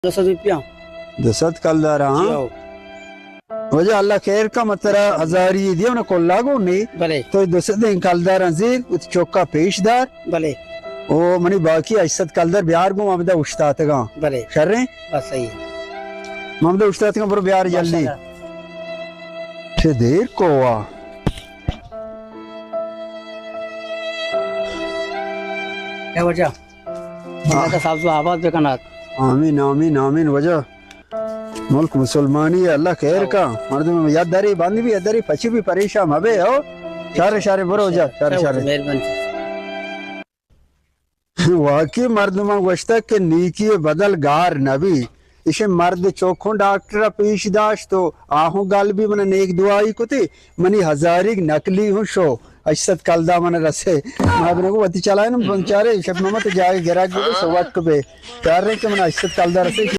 ₹200 दसत कलदार हाँ जाओ वजह अल्लाह खैर का मतलब हजारी दियो ना को लागो नहीं भले तो दसत कलदार अंजीर उत चौका पेशदार भले ओ मनी बाकी अशत कलदार बिहार को ममदा उस्ताद का भले शर्रे बस सही है ममदा उस्ताद का पर बिहार जल्दी छे देर को वा क्या वजह का साहब तो आवाज बेकना आमीन आमीन आमीन वजह मुल्क मुसलमानी है अल्लाह खैर का मर्द में याददारी बांधी भी याददारी पची भी परेशान हबे हो शारे शारे बरो जा शारे शारे मेहरबानी वाकई मर्द में वश्ता के नीकी बदल गार नबी इसे मर्द चौखों डॉक्टर पेश दाश तो आहू गाल भी मन नेक दुआई को थे मनी हजारी नकली हूँ शो अशत कलदा मन रसे माबने को वती चलाए ना पंचारे शब मत जाए गिरा के सवाट को पे प्यार रे के मन अशत कलदा रसे